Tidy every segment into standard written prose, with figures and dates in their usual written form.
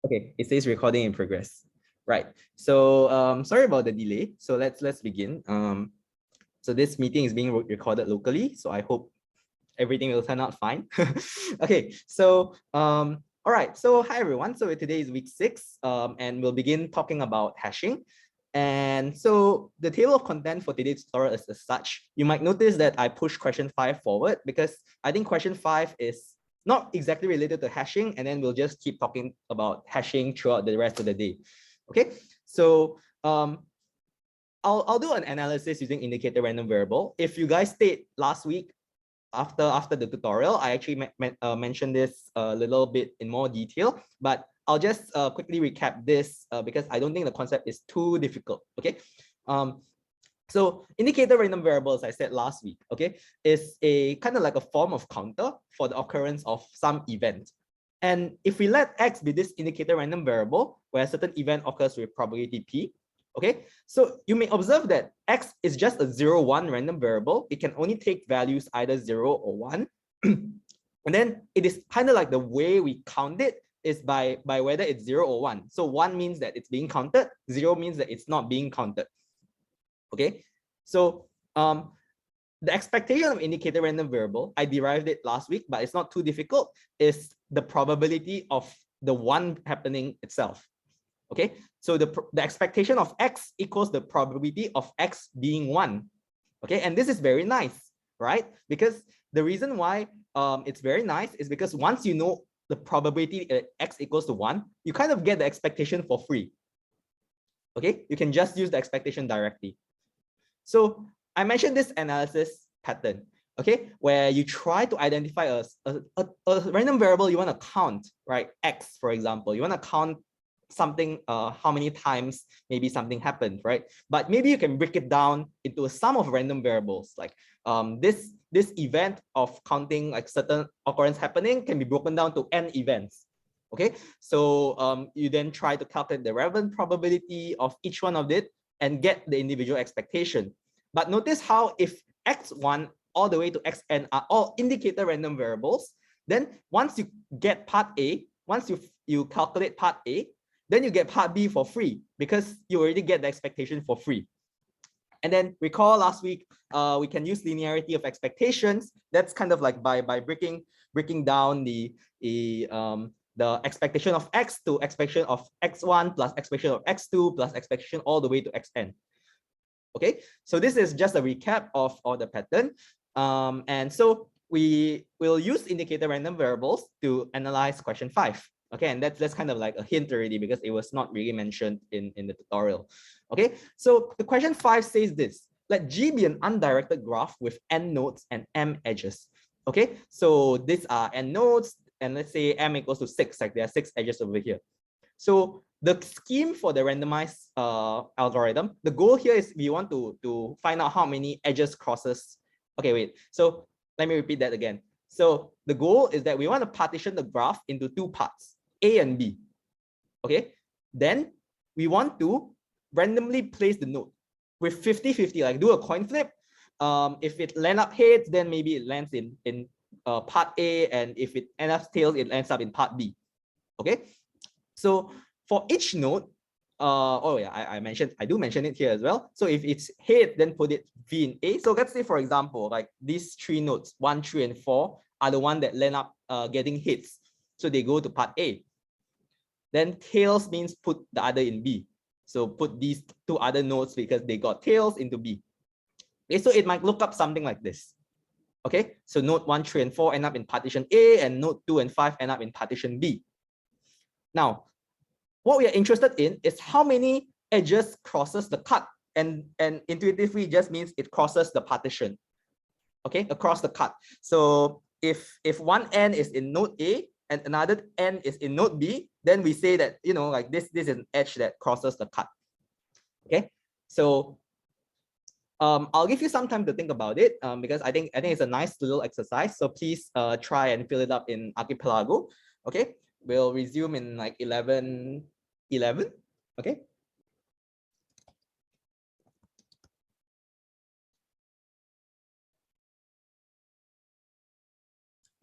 Okay, it says recording in progress. Right. So sorry about the delay. So let's begin. So this meeting is being recorded locally. So I hope everything will turn out fine. Okay. So all right. So hi everyone. So today is week 6, and we'll begin talking about hashing. And so the table of content for today's tutorial is as such. You might notice that I pushed question 5 forward because I think question 5 is not exactly related to hashing, and then we'll just keep talking about hashing throughout the rest of the day. Okay, so I'll do an analysis using indicator random variable. If you guys stayed last week after the tutorial, I actually mentioned this a little bit in more detail, but I'll just quickly recap this because I don't think the concept is too difficult. Okay. So indicator random variable, as I said last week, okay, is a kind of like a form of counter for the occurrence of some event. And if we let X be this indicator random variable where a certain event occurs with probability P, okay, so you may observe that X is just a 0, 1 random variable. It can only take values either 0 or 1. And then it is kind of like the way we count it is by whether it's 0 or 1. So 1 means that it's being counted, 0 means that it's not being counted. Okay, so the expectation of indicator random variable, I derived it last week, but it's not too difficult, is the probability of the 1 happening itself. Okay, so the expectation of X equals the probability of X being 1. Okay, and this is very nice, right? Because the reason why it's very nice is because once you know the probability X equals to 1, you kind of get the expectation for free. Okay, you can just use the expectation directly. So I mentioned this analysis pattern, okay, where you try to identify a random variable you want to count, right? X, for example, you want to count something, how many times maybe something happened, right? But maybe you can break it down into a sum of random variables, like this event of counting like certain occurrence happening can be broken down to n events. Okay, so you then try to calculate the relevant probability of each one of it and get the individual expectation. But notice how if x1 all the way to xn are all indicator random variables, then once you get part A, once you calculate part A, then you get part B for free because you already get the expectation for free. And then recall last week, we can use linearity of expectations. That's kind of like by breaking down the expectation of X to expectation of X1 plus expectation of X2 plus expectation all the way to Xn. Okay, so this is just a recap of all the pattern. And so we will use indicator random variables to analyze question 5. Okay, and that's kind of like a hint already because it was not really mentioned in the tutorial. Okay, so the question 5 says this: let G be an undirected graph with n nodes and m edges. Okay, so these are n nodes, and let's say m equals to 6, like there are 6 edges over here. So the scheme for the randomized algorithm, the goal here is we want to find out how many edges crosses. Okay, wait. So let me repeat that again. So the goal is that we want to partition the graph into 2 parts, A and B. Okay, then we want to randomly place the node with 50-50, like do a coin flip. If it lands up heads, then maybe it lands in part A, and if it ends up tails, it ends up in part B. Okay, so for each node, oh yeah, I do mention it here as well. So if it's head, then put it V in A. So let's say, for example, like these 3 nodes, 1, 3, and 4 are the one that land up getting hits. So they go to part A. Then tails means put the other in B. So put these 2 other nodes because they got tails into B. Okay, so it might look up something like this. Okay, so node 1, 3, and 4 end up in partition A, and node 2 and 5 end up in partition B. Now, what we are interested in is how many edges crosses the cut, and intuitively just means it crosses the partition. Okay, across the cut. So if one end is in node A and another end is in node B, then we say that, you know, like this is an edge that crosses the cut. Okay, so I'll give you some time to think about it because I think it's a nice little exercise. So please try and fill it up in Archipelago. Okay, we'll resume in like 11. Okay.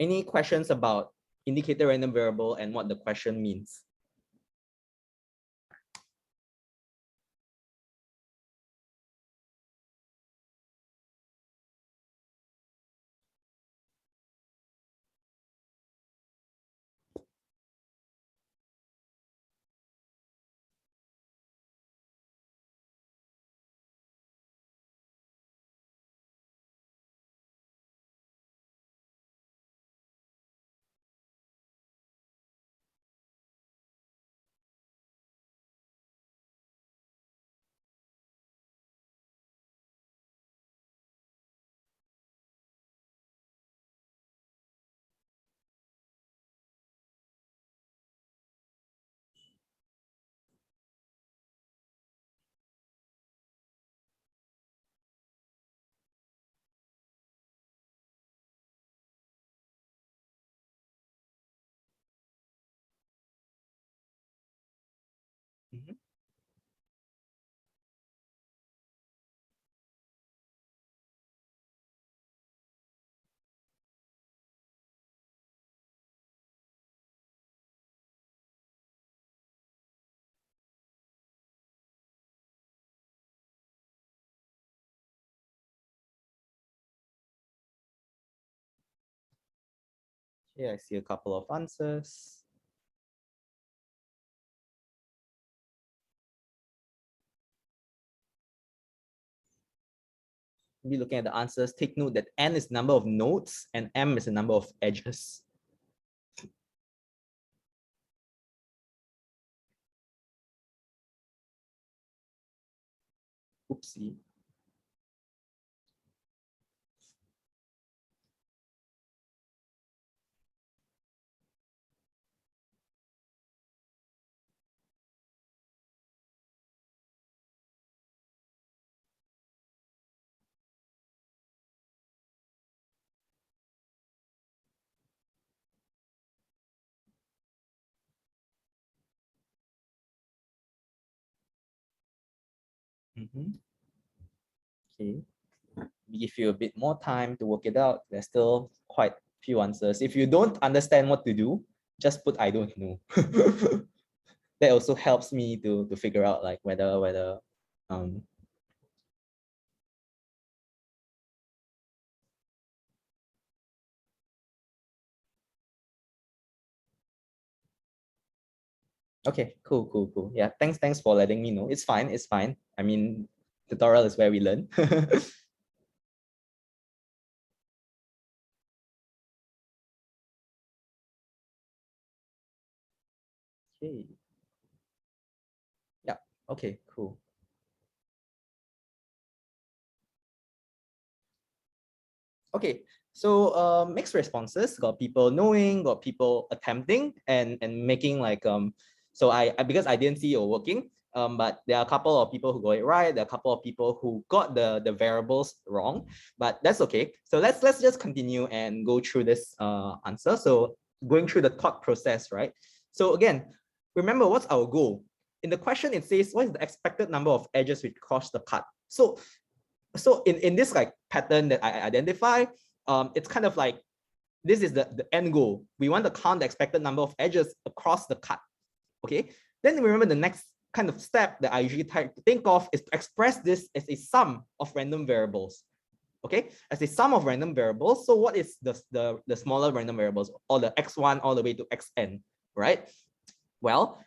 Any questions about indicator random variable and what the question means? Mhm. Here I see a couple of answers. Be looking at the answers. Take note that n is the number of nodes and m is the number of edges. Oopsie. Okay. We give you a bit more time to work it out. There's still quite few answers. If you don't understand what to do, just put I don't know. That also helps me to figure out like whether okay, cool. Yeah, thanks for letting me know. It's fine. I mean, tutorial is where we learn. Okay. Yeah. Okay, cool. Okay, so mixed responses. Got people knowing, got people attempting, and making like So because I didn't see you working, but there are a couple of people who got it right. There are a couple of people who got the variables wrong, but that's okay. So let's just continue and go through this answer. So going through the thought process, right? So again, remember what's our goal? In the question, it says what is the expected number of edges which cross the cut. So in this like pattern that I identify, it's kind of like this is the end goal. We want to count the expected number of edges across the cut. Okay. Then remember the next kind of step that I usually try to think of is to express this as a sum of random variables. Okay, as a sum of random variables. So what is the smaller random variables, or the x1 all the way to xn, right? Well,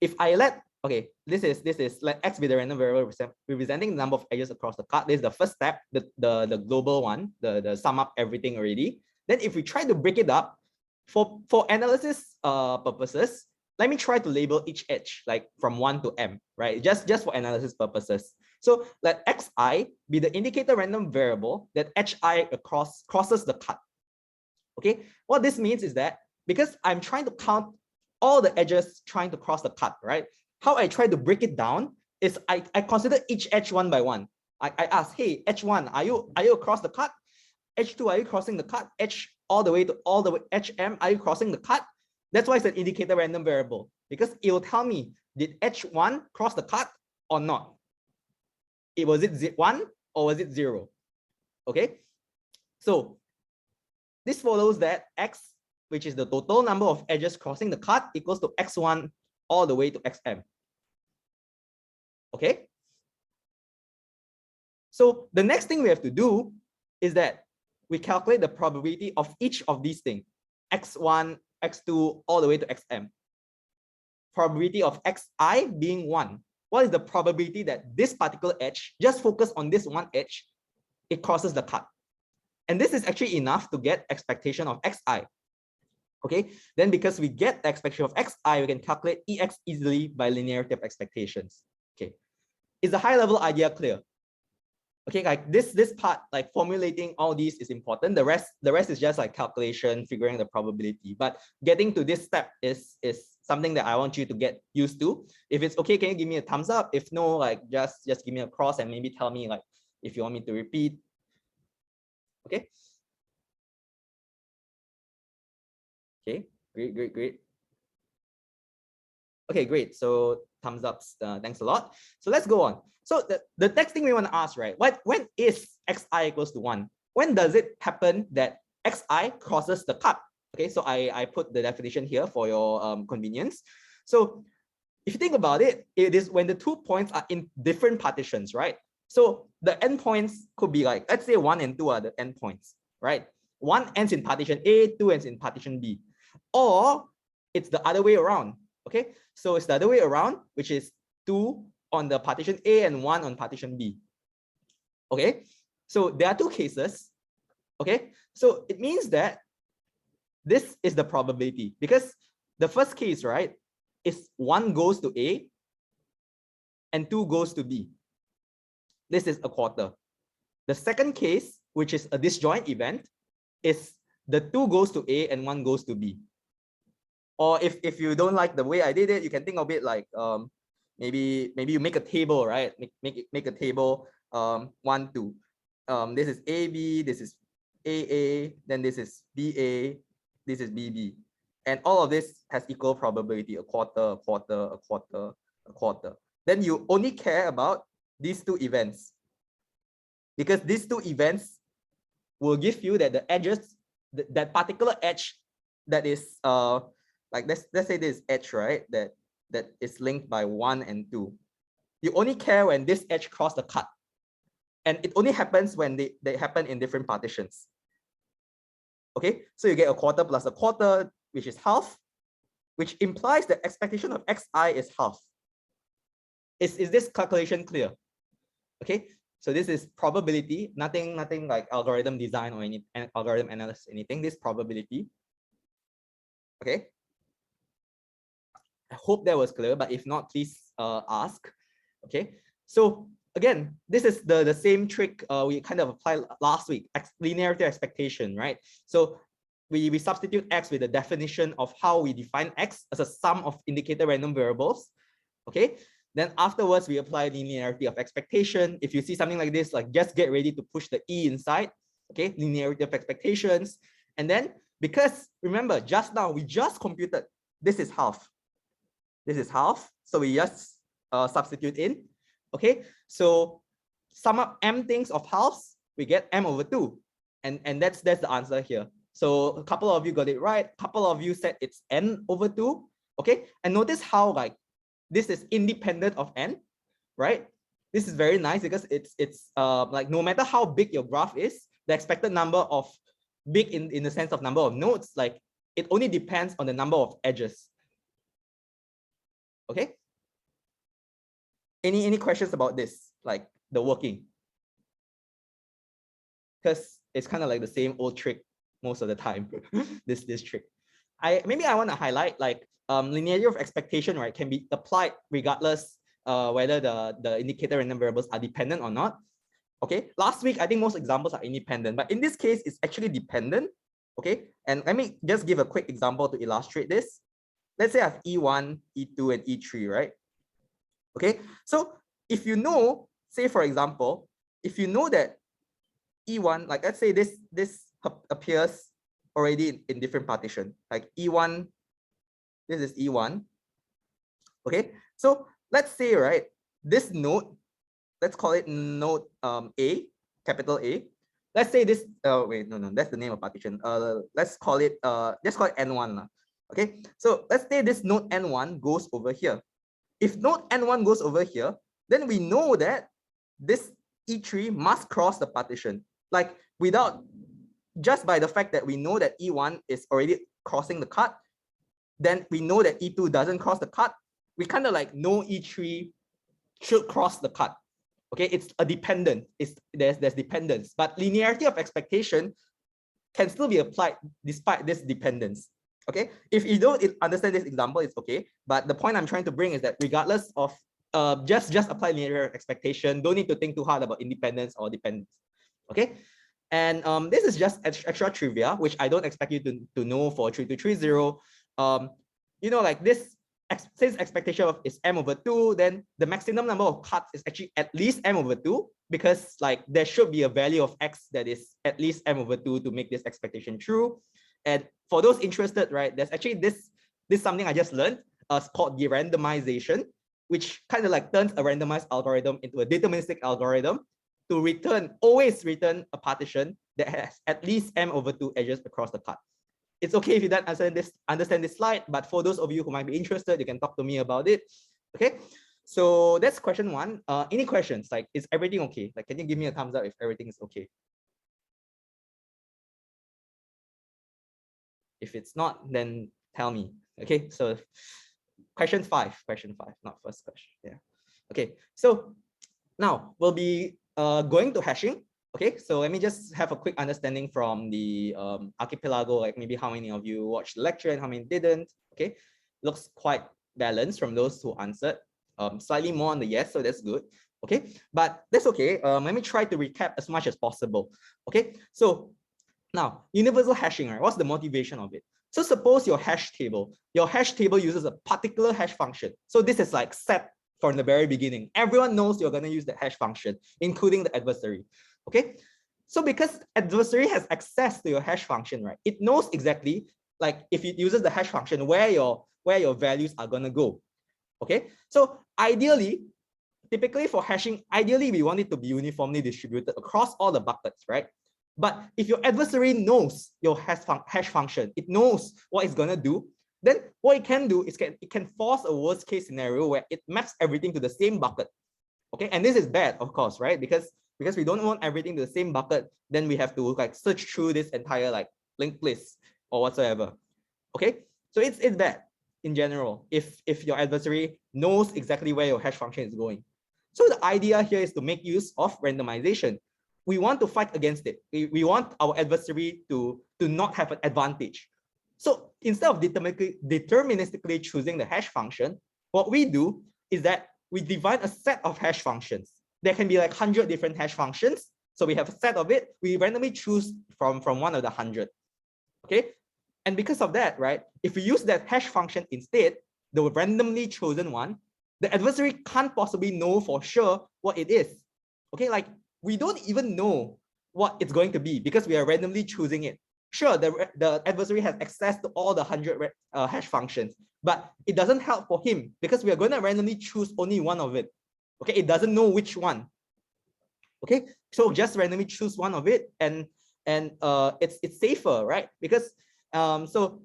if I let, okay, this is let x be the random variable representing the number of edges across the cut. This is the first step, the global one, the sum up everything already. Then if we try to break it up for analysis purposes, let me try to label each edge like from 1 to m, right? Just for analysis purposes. So let xi be the indicator random variable that hi crosses the cut. Okay, what this means is that because I'm trying to count all the edges trying to cross the cut, right? How I try to break it down is I consider each edge one by one. I ask, hey, h1, are you across the cut? h2, are you crossing the cut? H all the way hm, are you crossing the cut? That's why it's an indicator random variable, because it will tell me, did h1 cross the cut or not? Was it 1 or was it 0? Okay, so this follows that x, which is the total number of edges crossing the cut, equals to x1 all the way to xm. Okay. So the next thing we have to do is that we calculate the probability of each of these things, x1, x2, all the way to xm. Probability of xi being 1. What is the probability that this particular edge, just focus on this one edge, it crosses the cut? And this is actually enough to get expectation of xi. Okay, then because we get the expectation of xi, we can calculate ex easily by linearity of expectations. Okay, is the high level idea clear? Okay, like this part, like formulating all these is important. The rest is just like calculation, figuring the probability. But getting to this step is something that I want you to get used to. If it's okay, can you give me a thumbs up? If no, like just give me a cross and maybe tell me like if you want me to repeat. Okay. Okay, great. Okay, great. So thumbs ups. Thanks a lot. So let's go on. So the next thing we want to ask, right? When is xi equals to 1? When does it happen that xi crosses the cut? Okay, so I put the definition here for your convenience. So if you think about it, it is when the 2 points are in different partitions, right? So the endpoints could be like, let's say 1 and 2 are the endpoints, right? 1 ends in partition A, 2 ends in partition B. Or it's the other way around, okay? So it's the other way around, which is 2 on the partition A and 1 on partition B, okay? So there are 2 cases, okay? So it means that this is the probability, because the first case, right, is 1 goes to A and 2 goes to B. This is a quarter. The second case, which is a disjoint event, is the 2 goes to A and 1 goes to B. Or if you don't like the way I did it, you can think of it like maybe you make a table, right? Make a table 1, 2. This is AB, this is AA, then this is BA, this is BB. And all of this has equal probability, a quarter, a quarter, a quarter, a quarter. Then you only care about these 2 events, because these 2 events will give you that the edges, that particular edge that is like let's say this edge, right, that is linked by 1 and 2. You only care when this edge cross the cut, and it only happens when they happen in different partitions. Okay, so you get a quarter plus a quarter, which is half, which implies the expectation of xi is half. Is this calculation clear? Okay, so this is probability, nothing like algorithm design or any algorithm analysis, anything. This probability. Okay, I hope that was clear, but if not, please ask. Okay, so again, this is the same trick we kind of applied last week, linearity expectation, right? So we substitute x with the definition of how we define x as a sum of indicator random variables. Okay, then afterwards we apply linearity of expectation. If you see something like this, like just get ready to push the e inside. Okay, linearity of expectations. And then, because remember, just now we just computed this is half. This is half, so we just substitute in. Okay, so sum up m things of halves, we get m over 2, and that's the answer here. So a couple of you got it right, a couple of you said it's n over 2. Okay, and notice how like this is independent of n, right? This is very nice because it's like no matter how big your graph is, the expected number of big in the sense of number of nodes, like it only depends on the number of edges. Okay, any questions about this, like the working? Because it's kind of like the same old trick most of the time. this trick. Maybe I want to highlight like linearity of expectation, right, can be applied regardless whether the indicator random variables are dependent or not. Okay, last week I think most examples are independent, but in this case it's actually dependent. Okay, and let me just give a quick example to illustrate this. Let's say I have E1, E2, and E3, right? Okay, so if you know, say for example, if you know that E1, like let's say this appears already in different partition, like E1, this is E1. Okay, so let's say, right, this node, let's call it node A, capital A. Let's say this, wait, no, that's the name of partition. Let's call it N1. Okay, so let's say this node N1 goes over here. If node N1 goes over here, then we know that this E3 must cross the partition. Like without, just by the fact that we know that E1 is already crossing the cut, then we know that E2 doesn't cross the cut. We kind of like know E3 should cross the cut. Okay, it's a dependent. There's dependence, but linearity of expectation can still be applied despite this dependence. Okay, if you don't understand this example, it's okay. But the point I'm trying to bring is that regardless of just apply linear expectation, don't need to think too hard about independence or dependence. Okay, and this is just extra trivia, which I don't expect you to know for 3230. You know, like this, since expectation is m over 2, then the maximum number of cuts is actually at least m over 2, because like there should be a value of x that is at least m over 2 to make this expectation true. And for those interested, right, there's actually this something I just learned, called de-randomization, which kind of like turns a randomized algorithm into a deterministic algorithm to always return a partition that has at least m/2 edges across the cut. It's okay if you don't understand this slide, but for those of you who might be interested, you can talk to me about it. Okay, so that's question 1. Any questions? Like, is everything okay? Like, can you give me a thumbs up if everything is okay? If it's not, then tell me. Okay, so question 5, not first question. Yeah. Okay, so now we'll be going to hashing. Okay, so let me just have a quick understanding from the archipelago, like maybe how many of you watched the lecture and how many didn't. Okay, looks quite balanced from those who answered. Slightly more on the yes, so that's good. Okay, but that's okay. Let me try to recap as much as possible. Okay, so now universal hashing, right? What's the motivation of it? So suppose your hash table uses a particular hash function. So this is like set from the very beginning. Everyone knows you're going to use the hash function, including the adversary. Okay, so because adversary has access to your hash function, right? It knows exactly, like if it uses the hash function, where your values are going to go. Okay, so ideally, typically for hashing, ideally we want it to be uniformly distributed across all the buckets, right? But if your adversary knows your hash function, it knows what it's going to do, then what it can do is it can force a worst case scenario where it maps everything to the same bucket. Okay, and this is bad, of course, right? Because we don't want everything to the same bucket, then we have to like search through this entire like linked list or whatsoever. Okay, so it's bad in general if your adversary knows exactly where your hash function is going. So the idea here is to make use of randomization. We want to fight against it. We want our adversary to not have an advantage. So instead of deterministically choosing the hash function, what we do is that we define a set of hash functions. There can be like 100 different hash functions. So we have a set of it. We randomly choose from one of the 100. Okay. And because of that, right, if we use that hash function instead, the randomly chosen one, the adversary can't possibly know for sure what it is. Okay, like we don't even know what it's going to be because we are randomly choosing it. Sure, the adversary has access to all the 100 hash functions, but it doesn't help for him because we are going to randomly choose only one of it. Okay, it doesn't know which one. Okay, so just randomly choose one of it, and it's safer, right? Because so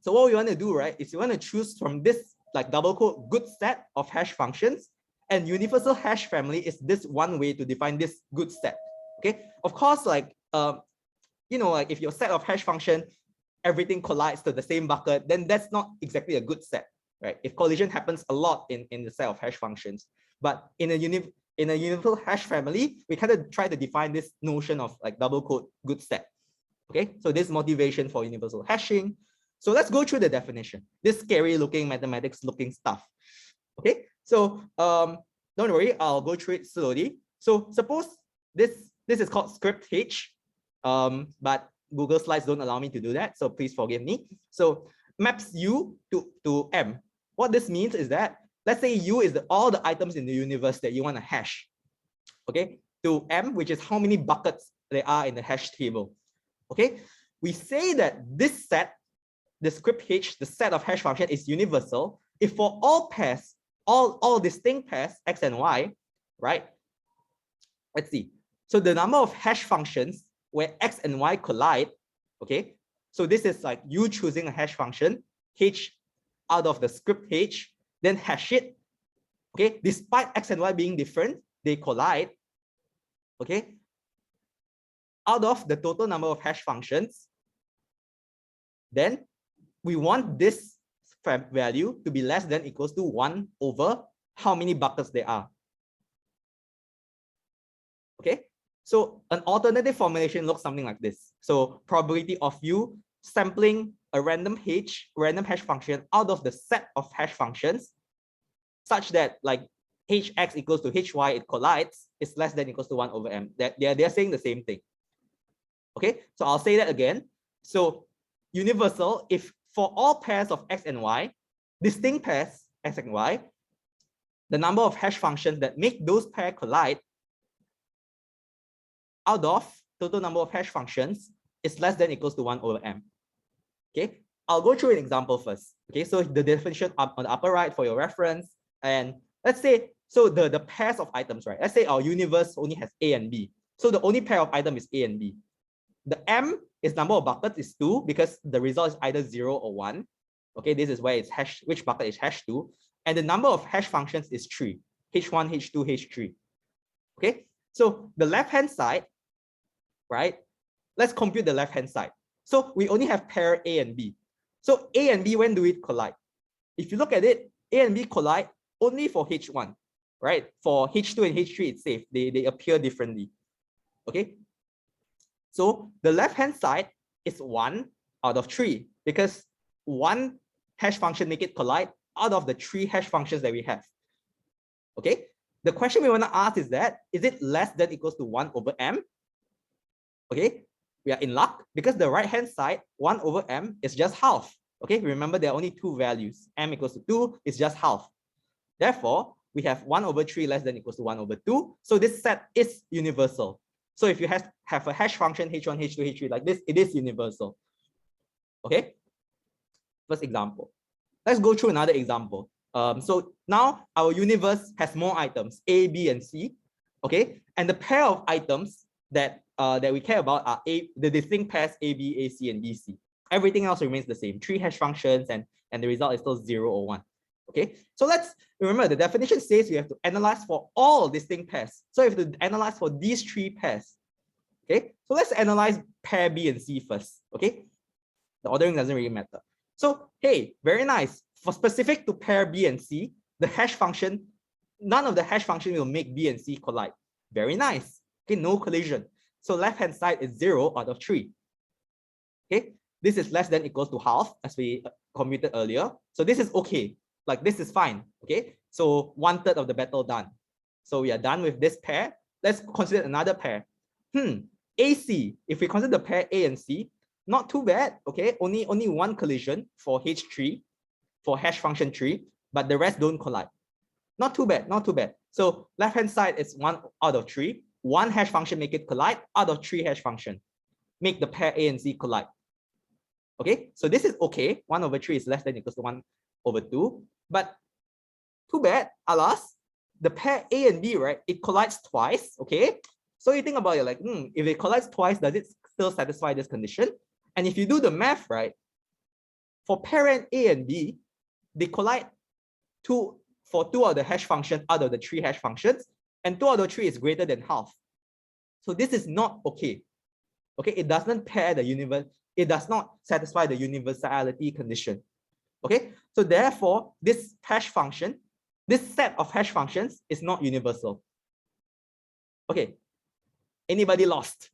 what we want to do, right, is you want to choose from this like double quote good set of hash functions, and universal hash family is this one way to define this good set. Okay, of course, like you know, like if your set of hash function everything collides to the same bucket, then that's not exactly a good set, right? If collision happens a lot in the set of hash functions, but in a universal hash family, we kind of try to define this notion of like double quote good set. Okay, so this motivation for universal hashing. So let's go through the definition. This scary looking mathematics looking stuff. Okay, so don't worry, I'll go through it slowly. So suppose this is called script H, but Google Slides don't allow me to do that, so please forgive me. So maps U to M. What this means is that, let's say U is all the items in the universe that you want to hash. Okay, to M, which is how many buckets there are in the hash table. Okay, we say that this set, the script H, the set of hash function is universal if for all pairs, all distinct pairs, X and Y, right? Let's see. So the number of hash functions where X and Y collide, okay? So this is like you choosing a hash function, H out of the script H, then hash it, okay? Despite X and Y being different, they collide, okay? Out of the total number of hash functions, then we want this value to be less than equals to 1 over how many buckets there are. Okay, so an alternative formulation looks something like this. So probability of you sampling a random hash function out of the set of hash functions such that like hx equals to hy, it collides, is less than equals to 1 over m. They're saying the same thing. Okay, so I'll say that again. So universal if for all pairs of X and Y, distinct pairs X and Y, the number of hash functions that make those pairs collide out of total number of hash functions is less than equals to 1 over m. Okay, I'll go through an example first. Okay, so the definition up on the upper right for your reference, and let's say, so the pairs of items, right? Let's say our universe only has A and B. So the only pair of item is A and B. The M is number of buckets is 2 because the result is either 0 or 1. Okay, this is where it's hash, which bucket is hash 2. And the number of hash functions is 3, H1, H2, H3. Okay, so the left-hand side, right? Let's compute the left-hand side. So we only have pair A and B. So A and B, when do it collide? If you look at it, A and B collide only for H1, right? For H2 and H3, it's safe. They appear differently. Okay. So the left-hand side is 1 out of 3 because 1 hash function make it collide out of the 3 hash functions that we have. Okay. The question we want to ask is that, is it less than equals to 1 over M? Okay. We are in luck because the right-hand side, 1 over M is just half. Okay. Remember, there are only 2 values. M equals to 2 is just half. Therefore, we have 1 over 3 less than equals to 1 over 2. So this set is universal. So if you have a hash function H1, H2, H3 like this, it is universal. Okay. First example. Let's go through another example. So now our universe has more items, A, B, and C. Okay. And the pair of items that we care about are the distinct pairs A, B, A, C, and B, C. Everything else remains the same. 3 hash functions and the result is still 0 or 1. Okay, so let's remember the definition says we have to analyze for all distinct pairs. So we have to analyze for these 3 pairs. Okay, so let's analyze pair B and C first. Okay, the ordering doesn't really matter. So hey, very nice. For specific to pair B and C, the hash function, none of the hash function will make B and C collide. Very nice. Okay, no collision. So left-hand side is 0 out of 3. Okay, this is less than equals to half as we computed earlier. So this is okay. Like this is fine. Okay, so 1/3 of the battle done. So we are done with this pair. Let's consider another pair. AC. If we consider the pair A and C, not too bad. Okay, only 1 collision for H3, for hash function 3, but the rest don't collide. Not too bad. Not too bad. So left hand side is 1 out of 3. 1 hash function make it collide out of 3 hash function. Make the pair A and C collide. Okay, so this is okay. 1 over 3 is less than equals to 1 over 2. But too bad, alas, the pair A and B, right? It collides twice. Okay, so you think about it like, if it collides twice, does it still satisfy this condition? And if you do the math, right, for parent A and B, they collide for 2 of the hash functions out of the 3 hash functions, and 2 out of 3 is greater than half. So this is not okay. Okay, it doesn't pair the universe. It does not satisfy the universality condition. Okay, so therefore, this hash function, this set of hash functions is not universal. Okay, anybody lost?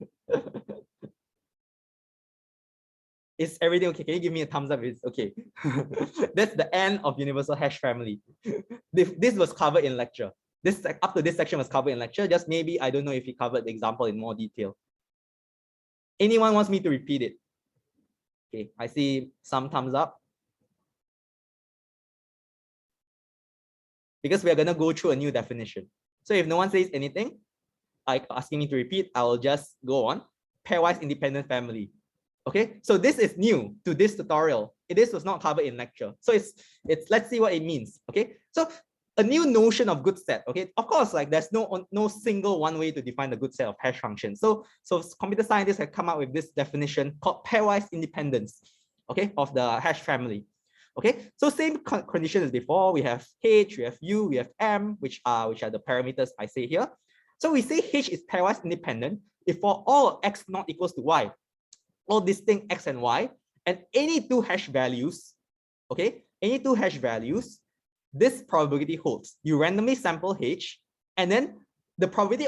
Is everything okay? Can you give me a thumbs up if it's okay? That's the end of universal hash family. This was covered in lecture. Up to this section was covered in lecture. Just maybe, I don't know if he covered the example in more detail. Anyone wants me to repeat it? Okay, I see some thumbs up. Because we are going to go through a new definition. So if no one says anything, like asking me to repeat, I will just go on. Pairwise independent family. Okay, so this is new to this tutorial. This was not covered in lecture. So it's let's see what it means. Okay, so a new notion of good set. Okay, of course, like there's no single one way to define the good set of hash functions. So computer scientists have come up with this definition called pairwise independence. Okay, of the hash family. Okay, so same condition as before. We have H, we have U, we have M, which are the parameters I say here. So we say H is pairwise independent if for all x not equals to y, all distinct x and y, and any 2 hash values, okay, any 2 hash values, this probability holds. You randomly sample H, and then the probability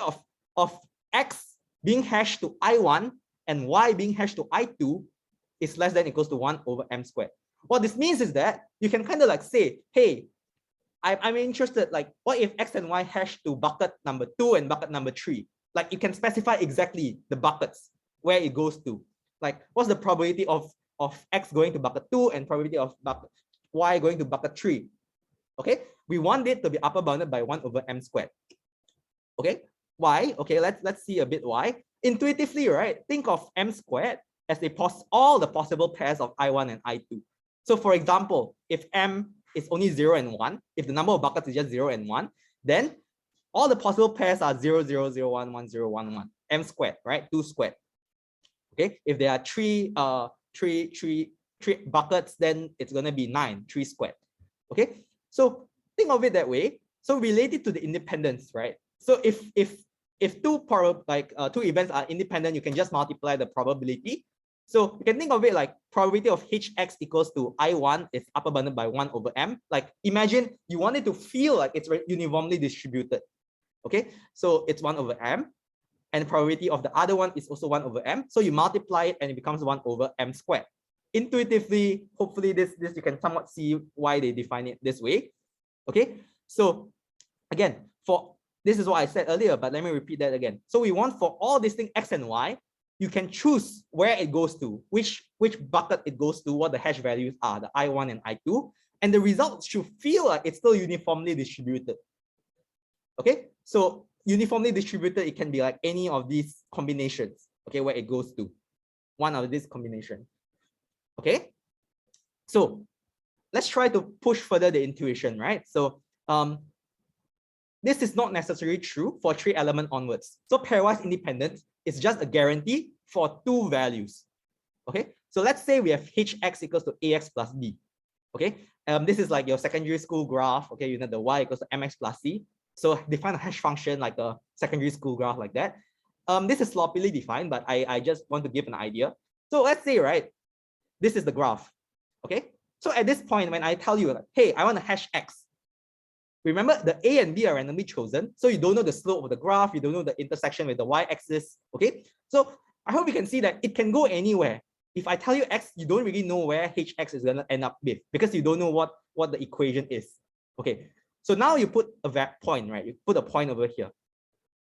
of x being hashed to I1 and y being hashed to I2 is less than equals to 1 over m squared. What this means is that you can kind of like say, hey, I'm interested, like, what if x and y hash to bucket number 2 and bucket number 3? Like, you can specify exactly the buckets where it goes to. Like, what's the probability of x going to bucket 2 and probability of y going to bucket 3? Okay, we want it to be upper bounded by 1 over m squared. Okay, why? Okay, let's see a bit why. Intuitively, right? Think of m squared as all the possible pairs of I1 and I2. So for example, if m is only 0 and 1, if the number of buckets is just 0 and 1, then all the possible pairs are 0, 0, 0, 1, 1, 0, 1, 1, m squared, right? 2 squared. Okay, if there are three buckets, then it's going to be 9, 3 squared. Okay, so think of it that way. So related to the independence, right? So if two events are independent, you can just multiply the probability. So you can think of it like probability of hx equals to I1 is upper bounded by 1 over m. Like imagine you want it to feel like it's uniformly distributed. Okay, so it's 1 over m, and the probability of the other one is also 1 over m. So you multiply it and it becomes 1 over m squared. Intuitively, hopefully this you can somewhat see why they define it this way. Okay, so again, this is what I said earlier, but let me repeat that again. So we want for all these things x and y, you can choose where it goes to, which bucket it goes to, what the hash values are, the I1 and I2, and the results should feel like it's still uniformly distributed. Okay, so uniformly distributed, it can be like any of these combinations, okay, where it goes to, one of these combinations. Okay, so let's try to push further the intuition, right? So this is not necessarily true for 3 element onwards. So pairwise independence is just a guarantee for 2 values. Okay, so let's say we have hx equals to ax plus b. Okay, this is like your secondary school graph. Okay, you know the y equals to mx plus c. So define a hash function like a secondary school graph like that. This is sloppily defined, but I just want to give an idea. So let's say, right, this is the graph. Okay, so at this point, when I tell you, like, hey, I want to hash x, remember the a and b are randomly chosen, so you don't know the slope of the graph, you don't know the intersection with the y-axis. Okay, so I hope you can see that it can go anywhere. If I tell you x, you don't really know where hx is going to end up with because you don't know what the equation is. Okay, so now you put a point, right? You put a point over here.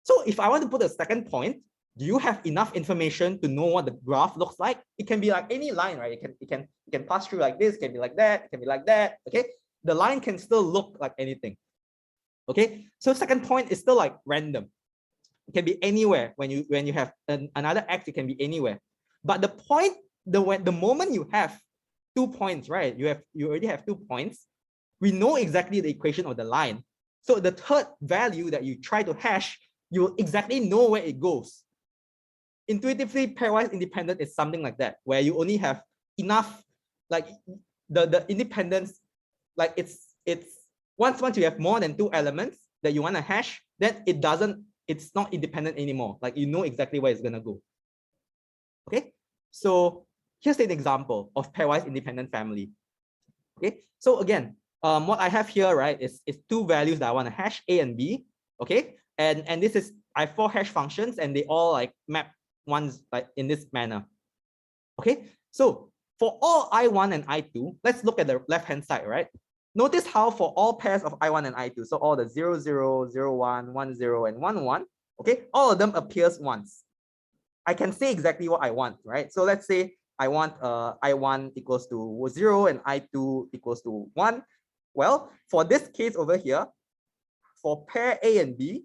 So if I want to put a second point, do you have enough information to know what the graph looks like? It can be like any line, right? It can pass through like this, it can be like that, it can be like that. Okay, the line can still look like anything. Okay, so second point is still like random. It can be anywhere. When you have another x, it can be anywhere. But the point, the moment you have 2 points, right? You already have 2 points. We know exactly the equation of the line. So the third value that you try to hash, you will exactly know where it goes. Intuitively, pairwise independent is something like that, where you only have enough, like the independence, like it's once you have more than 2 elements that you want to hash, then it's not independent anymore. Like you know exactly where it's gonna go. Okay, so here's an example of pairwise independent family. Okay, so again, what I have here, right, is 2 values that I want to hash, a and b. Okay, and this is, I have 4 hash functions and they all like map ones like in this manner. Okay, so for all I1 and I2, let's look at the left hand side, right? Notice how for all pairs of I1 and I2, so all the 0, 0, 0, 1, 1, 0, and 1, 1, okay, all of them appears once. I can say exactly what I want, right? So let's say I want I1 equals to 0 and I2 equals to 1. Well, for this case over here, for pair A and B,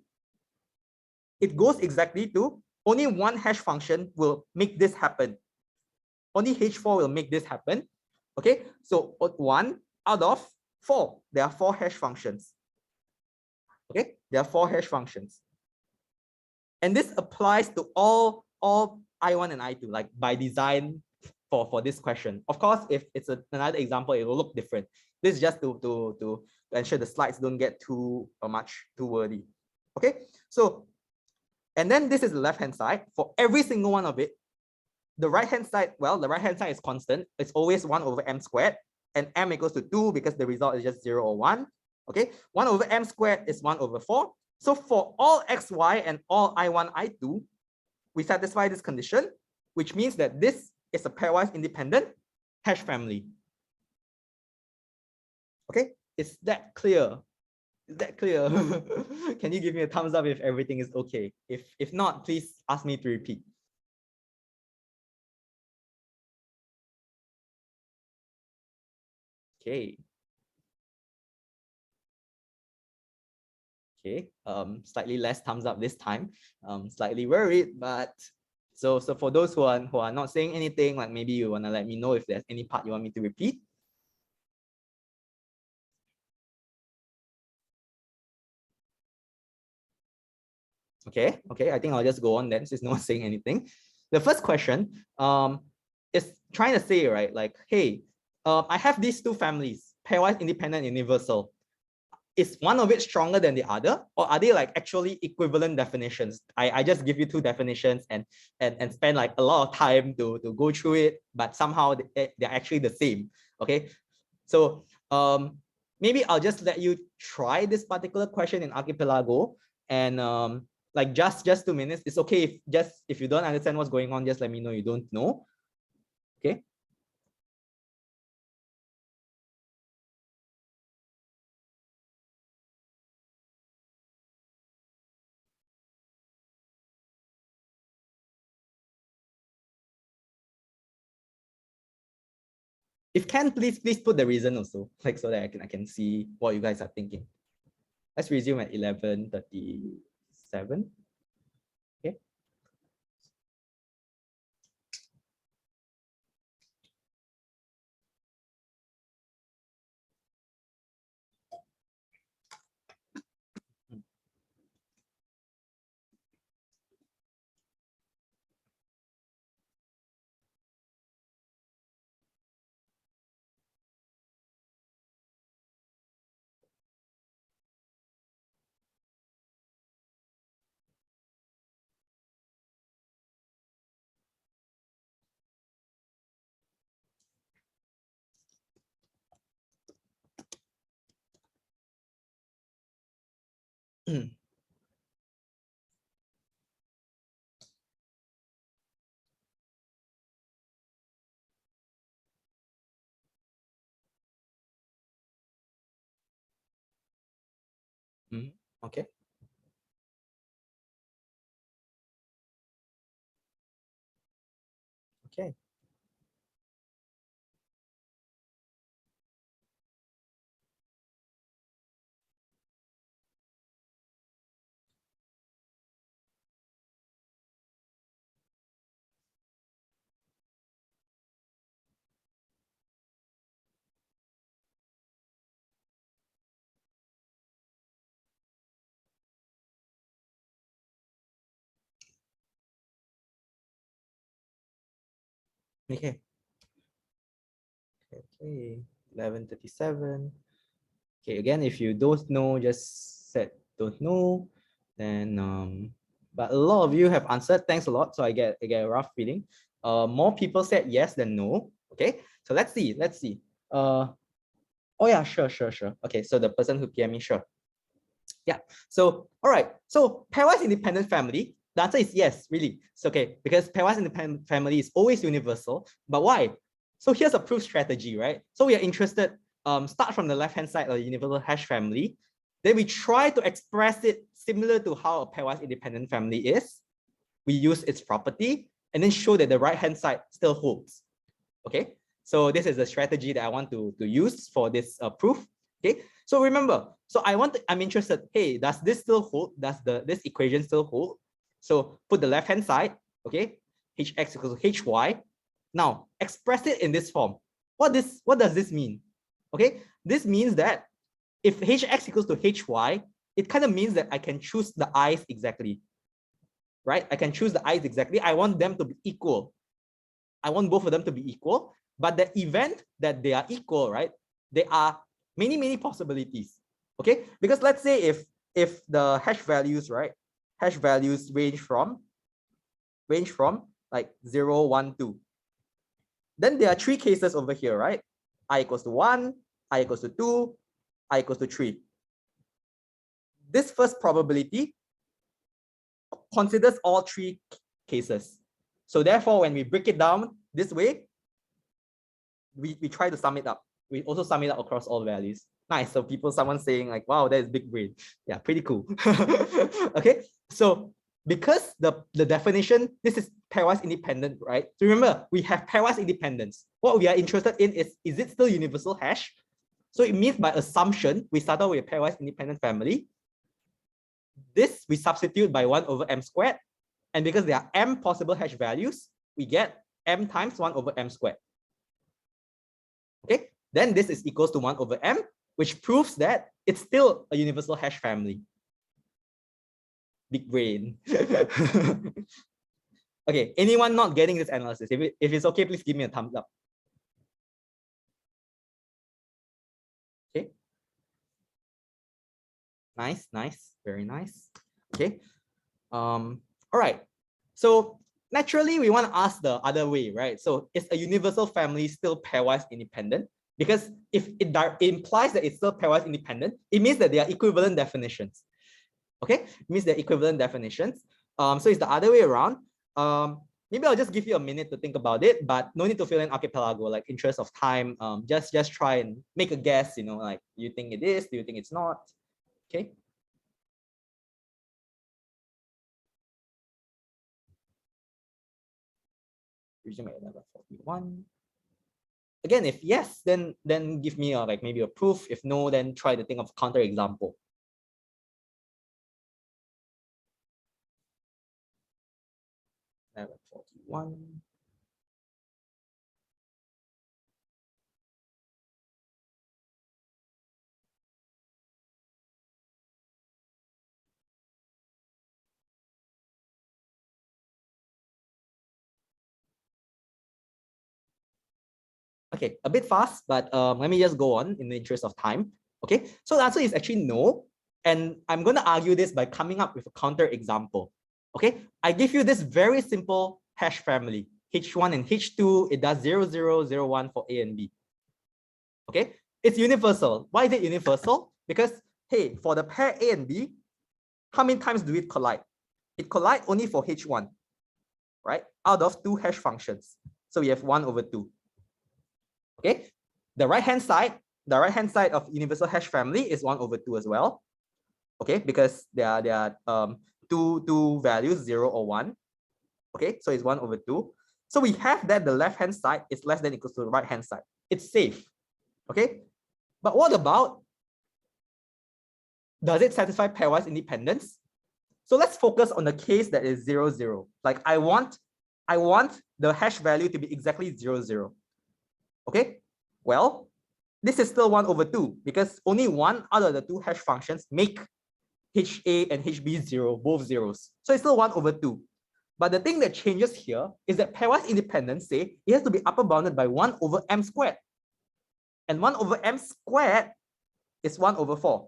it goes exactly to only one hash function will make this happen. Only H4 will make this happen. Okay, so 1 out of 4. There are 4 hash functions. Okay, there are 4 hash functions. And this applies to all I1 and I2, like by design for this question. Of course, if it's another example, it will look different. This is just to ensure the slides don't get too wordy. Okay, so, and then this is the left-hand side. For every single one of it, the right-hand side, well, the right-hand side is constant. It's always 1 over m squared, and m equals to 2 because the result is just 0 or 1. Okay, 1 over m squared is 1 over 4. So for all x, y, and all I1, I2, we satisfy this condition, which means that this is a pairwise independent hash family. Okay, is that clear? Is that clear? Can you give me a thumbs up if everything is okay? If not, please ask me to repeat. Okay. Okay, slightly less thumbs up this time. Slightly worried, but so for those who are not saying anything, like maybe you want to let me know if there's any part you want me to repeat. Okay, I think I'll just go on then since no one's saying anything. The first question is trying to say, right, like, hey, I have these two families, pairwise, independent, universal. Is one of it stronger than the other, or are they like actually equivalent definitions? I just give you two definitions and spend like a lot of time to go through it, but somehow they're actually the same. Okay, so maybe I'll just let you try this particular question in Archipelago, and like just 2 minutes. It's okay if you don't understand what's going on, just let me know you don't know. Okay. If can, please put the reason also, like so that I can see what you guys are thinking. Let's resume at 11:37. Okay. Okay. Okay. Okay. Okay. 11:37. Okay. Again, if you don't know, just said don't know. Then but a lot of you have answered. Thanks a lot. So I get a rough feeling. More people said yes than no. Okay. So let's see. Oh yeah, sure. Okay. So the person who PM me, sure. Yeah. So, all right. So pairwise independent family, the answer is yes, really. It's okay, because pairwise independent family is always universal. But why? So here's a proof strategy, right? So we are interested, start from the left-hand side of the universal hash family. Then we try to express it similar to how a pairwise independent family is. We use its property and then show that the right-hand side still holds. Okay. So this is the strategy that I want to use for this proof. Okay. So remember, so I'm interested, hey, does this still hold? Does this equation still hold? So put the left-hand side, okay, hx equals to hy. Now express it in this form. What does this mean? Okay, this means that if hx equals to hy, it kind of means that I can choose the i's exactly, right? I can choose the i's exactly. I want them to be equal. I want both of them to be equal, but the event that they are equal, right? There are many possibilities. Okay, because let's say if the hash values, right, hash values range from like 0, 1, 2. Then there are three cases over here, right? I equals to 1, I equals to 2, I equals to 3. This first probability considers all three cases. So therefore, when we break it down this way, we try to sum it up. We also sum it up across all values. Nice. So someone saying like, wow, that is big brain. Yeah, pretty cool. Okay. So because the definition, this is pairwise independent, right? So remember, we have pairwise independence. What we are interested in is it still universal hash? So it means by assumption, we start out with a pairwise independent family. This we substitute by 1 over m squared. And because there are m possible hash values, we get m times 1 over m squared. Okay, then this is equals to 1 over m, which proves that it's still a universal hash family. Big brain. Okay, anyone not getting this analysis? If it's okay, please give me a thumbs up. Okay. Nice, nice, very nice. Okay. All right. So naturally, we want to ask the other way, right? So is a universal family still pairwise independent? Because if it implies that it's still pairwise independent, it means that they are equivalent definitions. Okay, it means they're equivalent definitions. So it's the other way around. Maybe I'll just give you a minute to think about it, but no need to fill in archipelago, like interest of time. Just try and make a guess, you know, like, do you think it is? Do you think it's not? Okay. Resume 1141. Again, if yes, then give me like maybe a proof. If no, then try to think of counterexample. One. Okay, a bit fast, but let me just go on in the interest of time. Okay, so the answer is actually no. And I'm going to argue this by coming up with a counterexample. Okay, I give you this very simple hash family, H1 and H2. It does 0, 0, 0, 1 for A and B. Okay, it's universal. Why is it universal? Because, hey, for the pair A and B, how many times do it collide? It collides only for H1, right? Out of 2 hash functions. So we have 1 over 2. Okay, the right-hand side of universal hash family is 1 over 2 as well. Okay, because there are two values, 0 or 1. Okay, so it's 1 over 2. So we have that the left-hand side is less than equals to the right-hand side. It's safe. Okay, but what about, does it satisfy pairwise independence? So let's focus on the case that is 0, 0. Like I want the hash value to be exactly 0, 0. Okay, well, this is still 1 over 2 because only one out of the 2 hash functions make HA and HB 0, both zeros. So it's still 1 over 2. But the thing that changes here is that pairwise independence, say, it has to be upper bounded by 1 over m squared. And 1 over m squared is 1 over 4.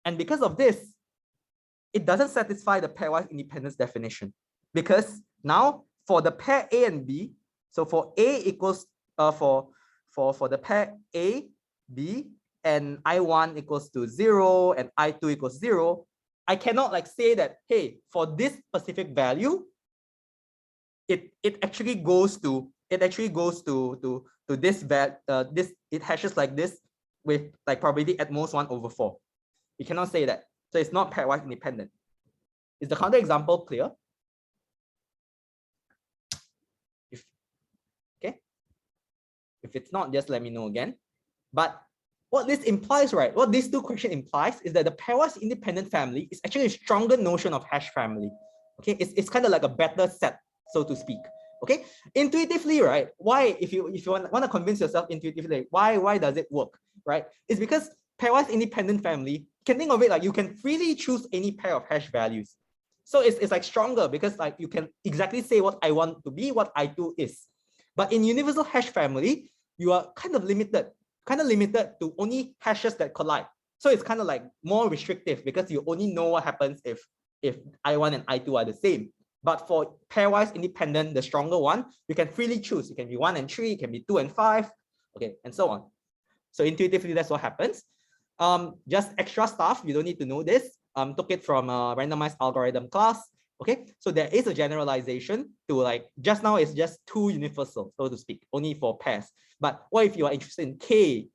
And because of this, it doesn't satisfy the pairwise independence definition. Because now for the pair A and B, so for A equals for the pair A, B, and I1 equals to 0 and I2 equals 0, I cannot like say that, hey, for this specific value, it actually goes to this it hashes like this with like probability at most 1 over 4. You cannot say that. So it's not pairwise independent. Is the counterexample clear? If it's not, just let me know again. But what this implies, right? What these two questions implies is that the pairwise independent family is actually a stronger notion of hash family. Okay, it's kind of like a better set, so to speak. Okay, intuitively, right? Why, if you want to convince yourself intuitively, why does it work, right? It's because pairwise independent family, can think of it like you can freely choose any pair of hash values. So it's like stronger because like you can exactly say what I want to be, what I2 is. But in universal hash family, you are kind of limited to only hashes that collide. So it's kind of like more restrictive because you only know what happens if I1 and I2 are the same. But for pairwise independent, the stronger one, you can freely choose. It can be 1 and 3, it can be 2 and 5, okay, and so on. So intuitively, that's what happens. Just extra stuff, you don't need to know this. Took it from a randomized algorithm class. Okay, so there is a generalization to like just now it's just 2 universal, so to speak, only for pairs. But what if you are interested in k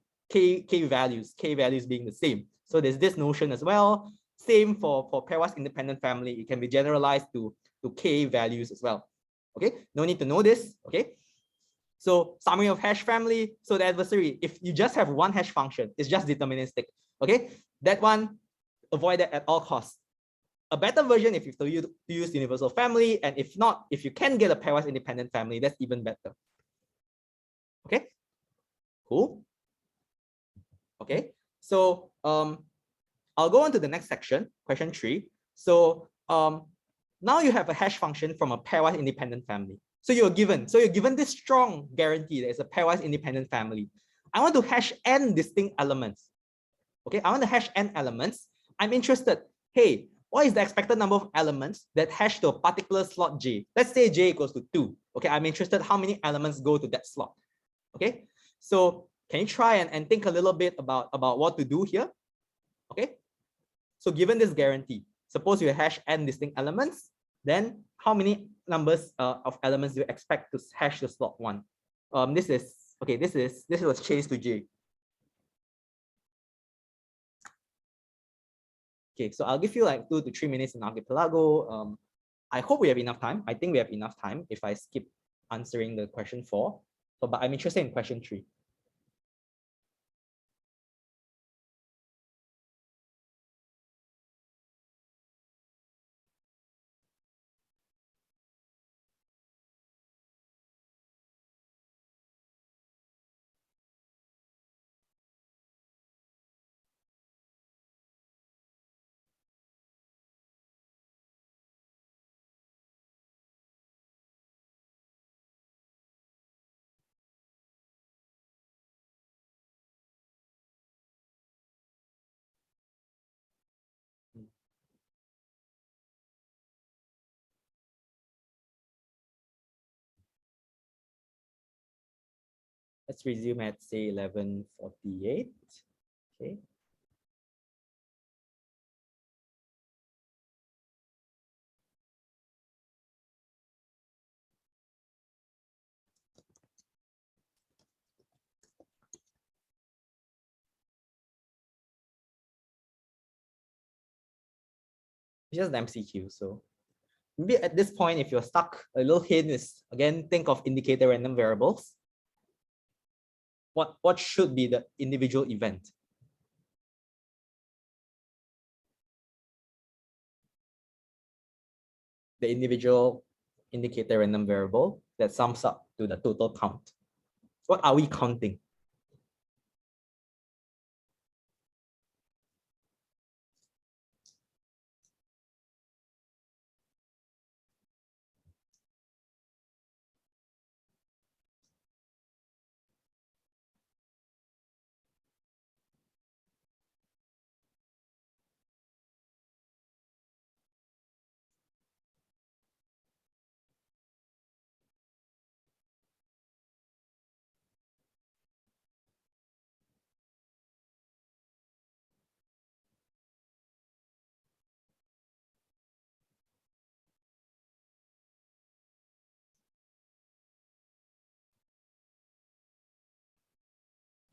values being the same? So there's this notion as well. Same for pairwise independent family. It can be generalized to k values as well. Okay, no need to know this. Okay, so summary of hash family. So the adversary, if you just have one hash function, it's just deterministic. Okay, that one, avoid that at all costs. A better version if you use universal family, and if not, if you can get a pairwise independent family, that's even better. Okay, cool. Okay, so I'll go on to the next section, question 3. So now you have a hash function from a pairwise independent family. So you're given this strong guarantee that it's a pairwise independent family. I want to hash n distinct elements. Okay, I want to hash n elements. I'm interested, hey, what is the expected number of elements that hash to a particular slot j? Let's say j equals to 2. Okay, I'm interested how many elements go to that slot. Okay, so can you try and think a little bit about what to do here? Okay, so given this guarantee, suppose you hash n distinct elements, then how many numbers of elements do you expect to hash to slot 1? This was changed to j. Okay, so I'll give you like 2 to 3 minutes in Archipelago. I hope we have enough time. I think we have enough time if I skip answering the question 4. So, but I'm interested in question 3. Let's resume at say 11:48. Okay. It's just an MCQ. So maybe at this point, if you're stuck, a little hint is again, think of indicator random variables. What should be the individual event? The individual indicator random variable that sums up to the total count. What are we counting?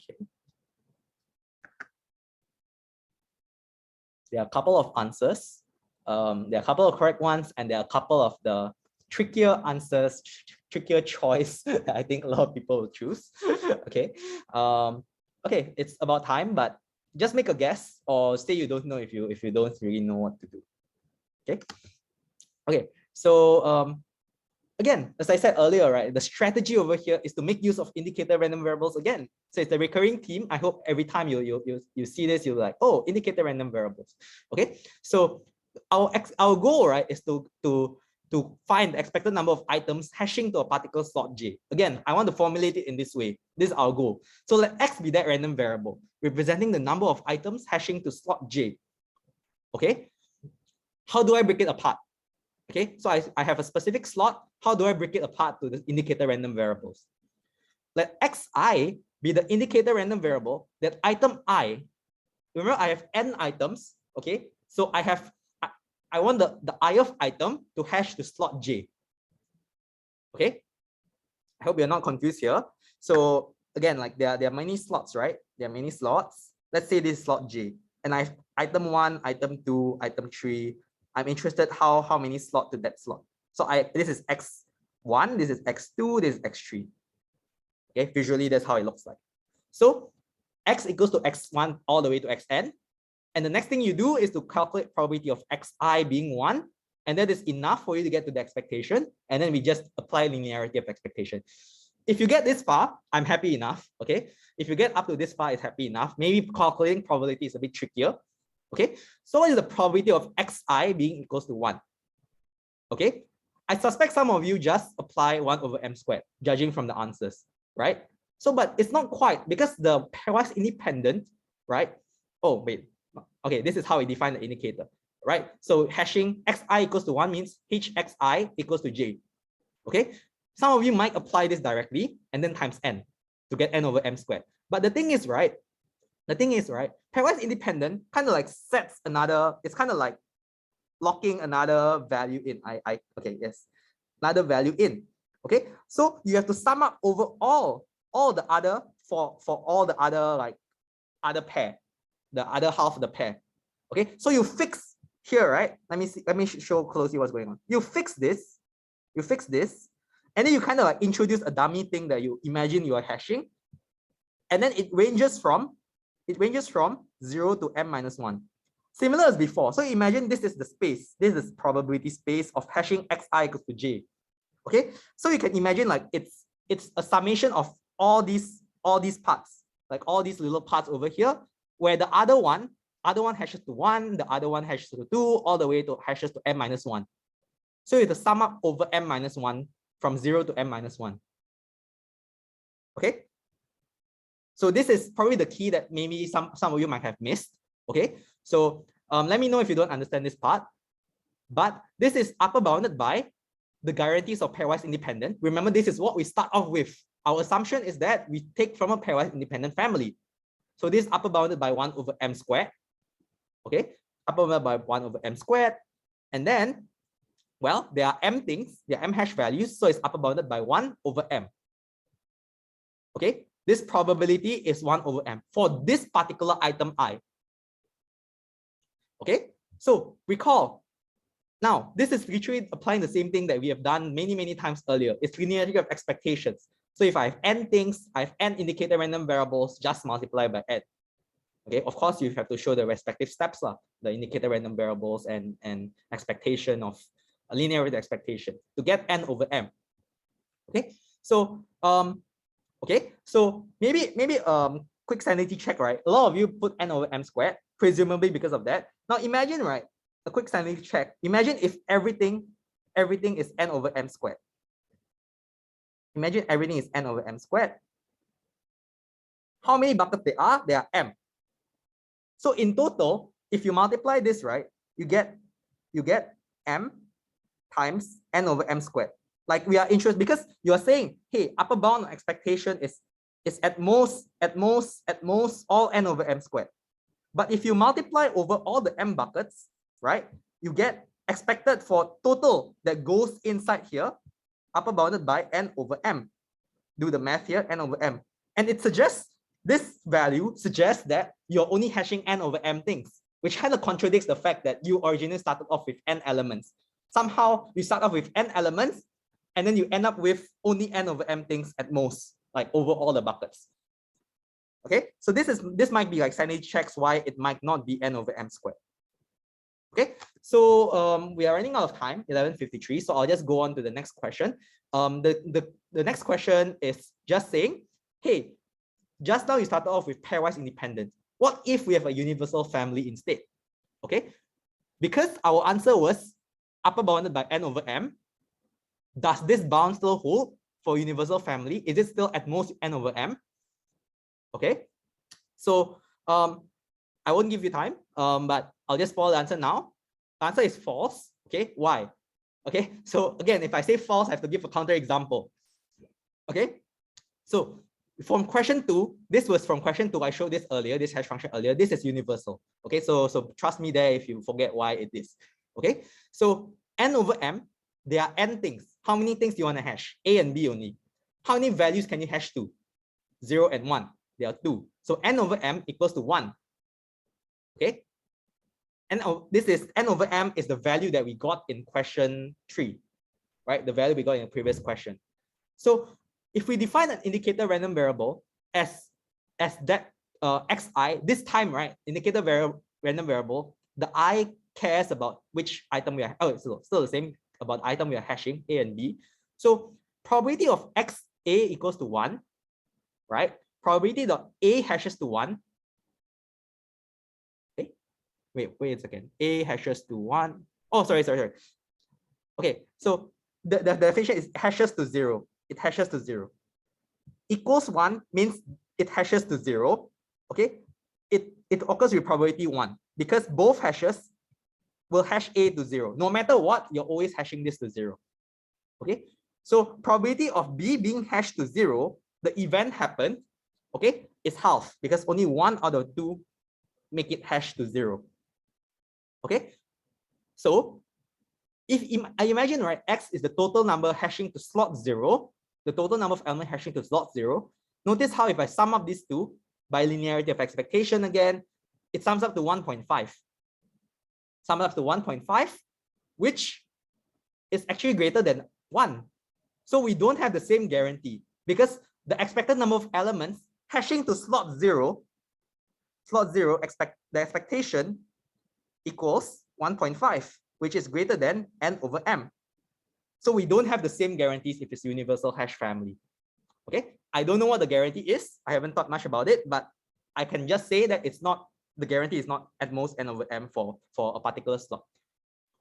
Okay. There are a couple of answers. There are a couple of correct ones, and there are a couple of the trickier answers, trickier choice that I think a lot of people will choose. Okay. Okay, it's about time, but just make a guess or say you don't know if you don't really know what to do. Okay. Okay. So again, as I said earlier, right, the strategy over here is to make use of indicator random variables again. So it's a recurring theme. I hope every time you see this, you're like, oh, indicator random variables. Okay, so our goal, right, is to find the expected number of items hashing to a particular slot j. Again, I want to formulate it in this way. This is our goal. So let x be that random variable representing the number of items hashing to slot j. Okay, how do I break it apart? Okay, so I have a specific slot. How do I break it apart to the indicator random variables? Let xi be the indicator random variable that item I, remember I have n items, okay? So I want the ith item to hash to slot j. Okay, I hope you're not confused here. So again, like there are many slots, right? There are many slots. Let's say this is slot j, and I have item 1, item 2, item 3. I'm interested how many slot to that slot. So this is x1, this is x2, this is x3. Okay, visually that's how it looks like. So x equals to x1 all the way to xn. And the next thing you do is to calculate probability of xi being 1. And that is enough for you to get to the expectation. And then we just apply linearity of expectation. If you get this far, I'm happy enough. Okay. If you get up to this far, it's happy enough. Maybe calculating probability is a bit trickier. Okay, so what is the probability of xi being equals to 1? Okay, I suspect some of you just apply 1 over m squared, judging from the answers, right? So, but it's not quite, because the pairwise independent, right? Oh, wait. Okay, this is how we define the indicator, right? So hashing xi equals to 1 means hxi equals to j. Okay, some of you might apply this directly and then times n to get n over m squared. But the thing is, right? Pairwise independent kind of like sets another, it's kind of like locking another value in. Okay, yes, another value in. Okay, so you have to sum up over all the other for all the other like other pair, the other half of the pair. Okay, so you fix here, right? Let me show closely what's going on. You fix this, and then you kind of like introduce a dummy thing that you imagine you are hashing, and then it ranges from 0 to m minus 1. Similar as before. So imagine this is the space. This is probability space of hashing xi equals to j. Okay, so you can imagine like it's a summation of all these parts, like all these little parts over here, where the other one hashes to 1, the other one hashes to 2, all the way to hashes to m minus 1. So you have to sum up over m minus 1 from 0 to m minus 1. Okay, so this is probably the key that maybe some of you might have missed. Okay, so let me know if you don't understand this part. But this is upper bounded by the guarantees of pairwise independent. Remember, this is what we start off with. Our assumption is that we take from a pairwise independent family. So this is upper bounded by 1 over m squared. Okay, upper bounded by 1 over m squared. And then, well, there are m things, there are m hash values. So it's upper bounded by 1 over m. Okay, this probability is 1 over m for this particular item I. Okay, so recall. Now, this is literally applying the same thing that we have done many times earlier. It's linearity of expectations. So if I have n things, I have n indicator random variables, just multiply by n. Okay, of course, you have to show the respective steps, the indicator random variables and expectation of a linearity expectation to get n over m. Okay, so maybe quick sanity check, right? A lot of you put n over m squared, presumably because of that. Now imagine, right? A quick sanity check. Imagine if everything is n over m squared. Imagine everything is n over m squared. How many buckets there are? There are m. So in total, if you multiply this, right, you get m times n over m squared. Like we are interested because you are saying, hey, upper bound of expectation is at most all n over m squared. But if you multiply over all the m buckets, right, you get expected for total that goes inside here, upper bounded by n over m. Do the math here, n over m. And it suggests, this value suggests that you're only hashing n over m things, which kind of contradicts the fact that you originally started off with n elements. Somehow you start off with n elements, and then you end up with only n over m things at most, like over all the buckets. Okay, so this might be like sanity checks why it might not be n over m squared. Okay, so we are running out of time, 11:53. So I'll just go on to the next question. The next question is just saying, hey, just now you started off with pairwise independent. What if we have a universal family instead? Okay, because our answer was upper bounded by n over m. Does this bound still hold for universal family? Is it still at most n over m? Okay, so I won't give you time, but I'll just spoil the answer now. The answer is false. Okay, why? Okay, so again, if I say false, I have to give a counterexample. Okay, so from question 2, this was from question 2. I showed this earlier, this hash function earlier. This is universal. Okay, so trust me there if you forget why it is. Okay, so n over m, there are n things. How many things do you want to hash? A and B only. How many values can you hash to? 0 and 1. There are 2. So n over m equals to 1. Okay, and this is n over m is the value that we got in question 3, right? The value we got in the previous question. So if we define an indicator random variable as that xi, this time, right, indicator random variable, the I cares about which item we are, still the same, about item we are hashing, A and B. So probability of xa equals to 1, right? Probability that A hashes to 1. Okay, wait a second. A hashes to 1. Oh, sorry. Okay, so the definition is hashes to 0. It hashes to 0. Equals 1 means it hashes to 0. Okay, it occurs with probability 1 because both hashes will hash A to 0. No matter what, you're always hashing this to 0. Okay, so probability of B being hashed to 0, the event happened, okay, is half because only 1 out of 2 make it hash to 0. Okay, so if I imagine, right, X is the total number hashing to slot 0, the total number of elements hashing to slot 0. Notice how if I sum up these two by linearity of expectation again, it sums up to 1.5. Sum up to 1.5, which is actually greater than 1. So we don't have the same guarantee because the expected number of elements hashing to slot 0, the expectation equals 1.5, which is greater than n over m. So we don't have the same guarantees if it's universal hash family. Okay, I don't know what the guarantee is. I haven't thought much about it, but I can just say that it's not, the guarantee is not at most n over m for a particular slot.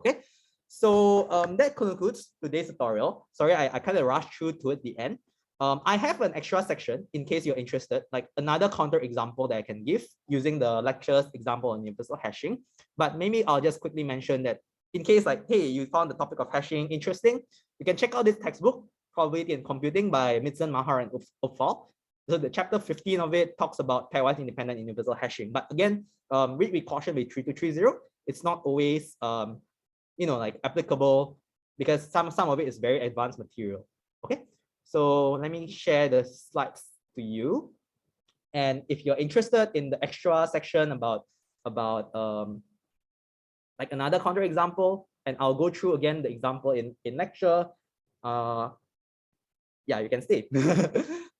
Okay, so that concludes today's tutorial. Sorry, I kind of rushed through toward the end. I have an extra section in case you're interested, like another counter example that I can give using the lecture's example on universal hashing. But maybe I'll just quickly mention that in case like, hey, you found the topic of hashing interesting, you can check out this textbook, Probability and Computing by Mitzen, Mahar, and Upfal. So the chapter 15 of it talks about pairwise independent universal hashing. But again, read with caution with 3230. It's not always like applicable because some of it is very advanced material. Okay, so let me share the slides to you. And if you're interested in the extra section about like another counter example, and I'll go through again the example in lecture, yeah, you can stay.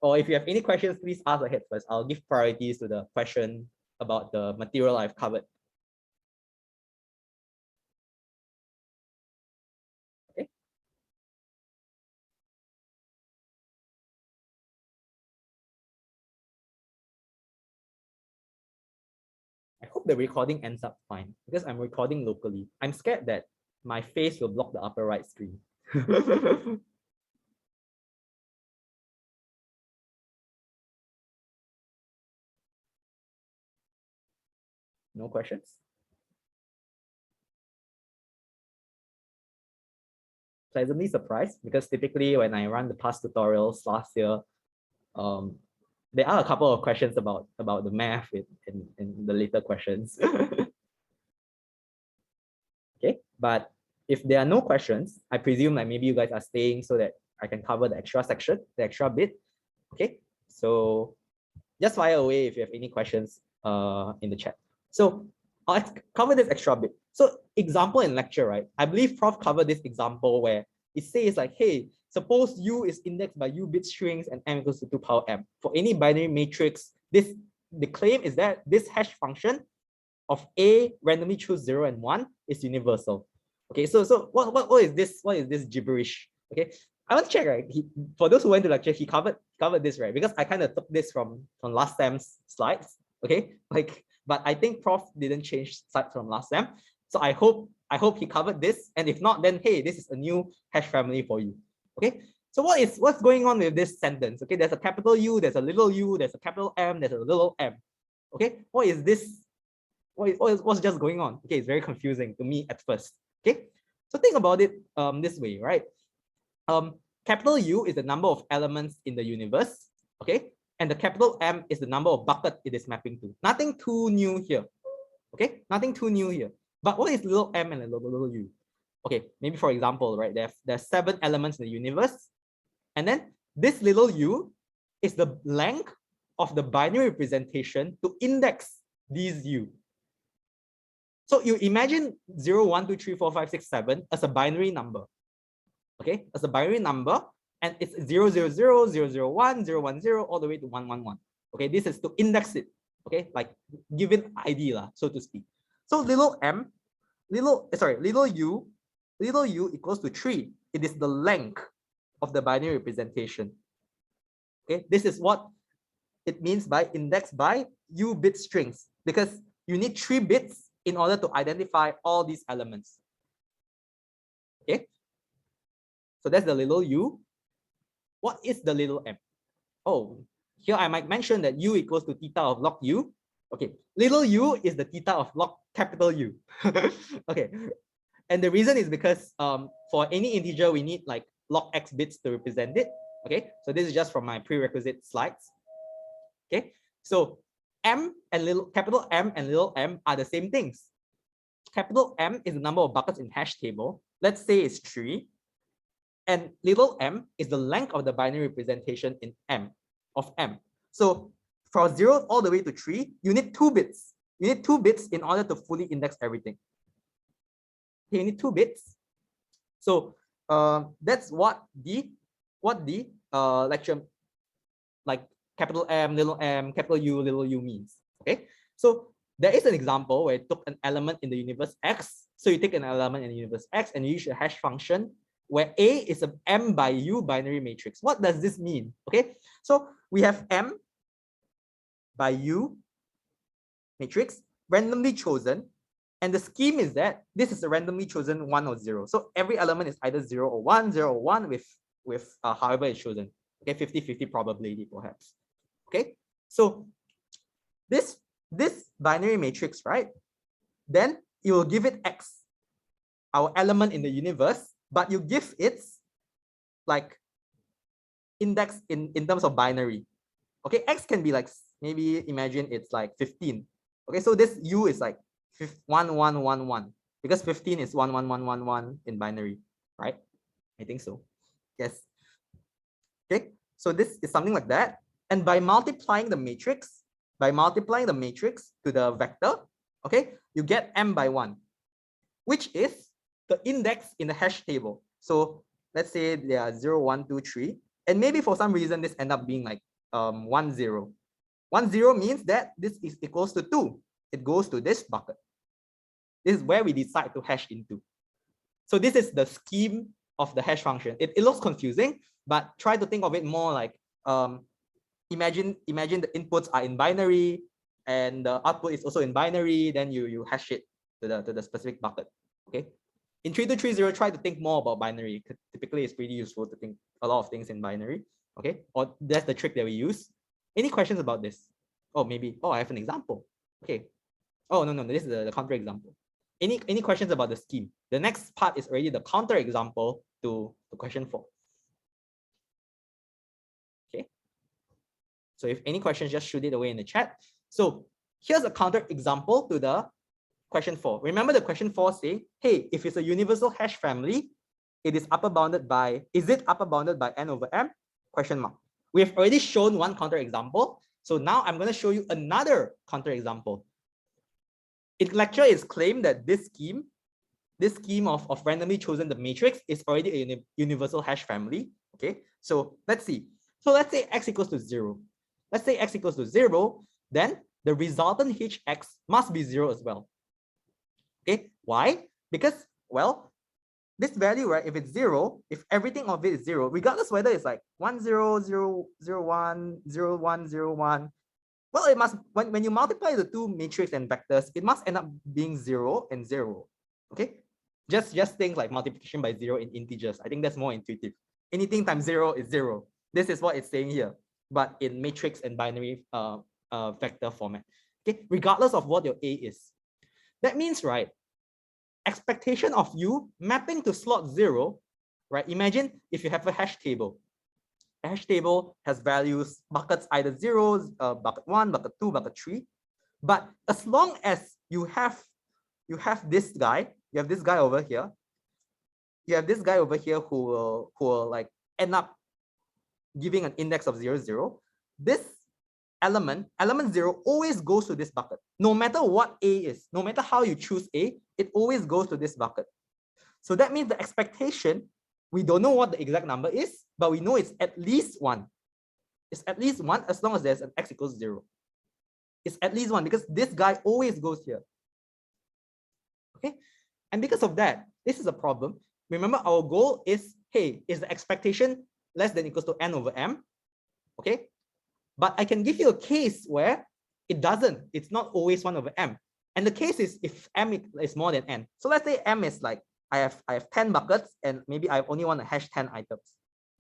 Or if you have any questions, please ask ahead first. I'll give priorities to the question about the material I've covered. Okay. I hope the recording ends up fine because I'm recording locally. I'm scared that my face will block the upper right screen. No questions? Pleasantly surprised because typically when I run the past tutorials last year, there are a couple of questions about the math in the later questions. Okay, but if there are no questions, I presume like maybe you guys are staying so that I can cover the extra section, the extra bit. Okay, so just fire away if you have any questions in the chat. So I'll cover this extra bit. So example in lecture, right? I believe Prof covered this example where it says like, hey, suppose U is indexed by U bit strings and m equals to 2 power m. For any binary matrix, the claim is that this hash function of A randomly choose 0 and 1 is universal. Okay, so what is this? What is this gibberish? Okay, I want to check, right? For those who went to lecture, he covered this, right? Because I kind of took this from last sem's slides. Okay, like, but I think Prof didn't change slides from last sem. So I hope he covered this. And if not, then hey, this is a new hash family for you. Okay, so what's going on with this sentence? Okay, there's a capital U, there's a little u, there's a capital M, there's a little m. Okay, what is this? What's just going on? Okay, it's very confusing to me at first. Okay, so think about it this way, right? Capital U is the number of elements in the universe, okay? And the capital M is the number of buckets it is mapping to. Nothing too new here, okay? Nothing too new here. But what is little m and little u? Okay, maybe for example, right, there's 7 elements in the universe, and then this little u is the length of the binary representation to index these u. So you imagine 0, 1, 2, 3, 4, 5, 6, 7 as a binary number. Okay, as a binary number, and it's 0, 0, 0, 0, 0, 1, 0, 1, 0, all the way to 1, 1, 1. Okay, this is to index it. Okay, like give it ID, so to speak. So little u equals to 3. It is the length of the binary representation. Okay, this is what it means by indexed by u bit strings, because you need 3 bits in order to identify all these elements. Okay, so that's the little u. What is the little m? Oh, here I might mention that u equals to theta of log u. Okay, little u is the theta of log capital U. Okay, and the reason is because for any integer we need like log x bits to represent it. Okay, so this is just from my prerequisite slides. Okay, so capital M and little m are the same things. Capital M is the number of buckets in hash table. Let's say it's 3. And little m is the length of the binary representation in M of M. So from 0 all the way to 3, you need 2 bits. You need 2 bits in order to fully index everything. Okay, you need 2 bits. So that's what the lecture like capital M, capital U, little u means. Okay, so there is an example where it took an element in the universe X. So you take an element in the universe X and you use a hash function where A is a M by U binary matrix. What does this mean? Okay, so we have M by U matrix randomly chosen, and the scheme is that this is a randomly chosen 1 or 0. So every element is either 0 or 1, 0 or 1 with however it's chosen. Okay, 50-50 probability perhaps. Okay, so this binary matrix, right? Then you will give it X, our element in the universe, but you give its like index in terms of binary. Okay, X can be like, maybe imagine it's like 15. Okay, so this U is like 1111 because 15 is 11111 in binary, right? I think so. Yes. Okay, so this is something like that. And by multiplying the matrix to the vector, okay, you get M by 1, which is the index in the hash table. So let's say there are 0, 1, 2, 3, and maybe for some reason this end up being like 1, 0. 1, 0 means that this is equals to 2. It goes to this bucket. This is where we decide to hash into. So this is the scheme of the hash function. It looks confusing, but try to think of it more like imagine the inputs are in binary and the output is also in binary. Then you hash it to the specific bucket. Okay. In 3230, try to think more about binary. Typically, it's pretty useful to think a lot of things in binary. Okay, or that's the trick that we use. Any questions about this? Oh, maybe. Oh, I have an example. Okay. Oh, no. This is the counter example. Any questions about the scheme? The next part is already the counter example to question 4. Okay. So if any questions, just shoot it away in the chat. So here's a counter example to the question 4. Remember the question 4 say, hey, if it's a universal hash family, is it upper bounded by n over m? Question mark. We have already shown one counter example. So now I'm going to show you another counter example. In lecture, it's claimed that this scheme of randomly chosen the matrix is already a universal hash family. Okay, so let's see. So let's say x equals to 0. Let's say x equals to 0, then the resultant hx must be 0 as well. Okay, why? Because, well, this value, right, if it's 0, if everything of it is 0, regardless whether it's like 1, 0, 0, 0, 1, 0, 1, 0, 1, well, it must, when you multiply the two matrix and vectors, it must end up being 0 and 0. Okay, just things like multiplication by 0 in integers. I think that's more intuitive. Anything times 0 is 0. This is what it's saying here, but in matrix and binary vector format. Okay, regardless of what your A is. That means, right, expectation of U mapping to slot 0, right? Imagine if you have a hash table. A hash table has values, buckets either 0s, bucket 1, bucket 2, bucket 3. But as long as you have this guy, you have this guy over here, who will like end up giving an index of 0, 0. This element 0 always goes to this bucket. No matter what A is, no matter how you choose A, it always goes to this bucket. So that means the expectation, we don't know what the exact number is, but we know it's at least 1. It's at least 1 as long as there's an x equals 0. It's at least 1 because this guy always goes here. Okay, and because of that, this is a problem. Remember, our goal is, hey, is the expectation less than equals to n over m? Okay, but I can give you a case where it doesn't. It's not always 1 over m. And the case is if m is more than n. So let's say m is like I have 10 buckets and maybe I only want to hash 10 items.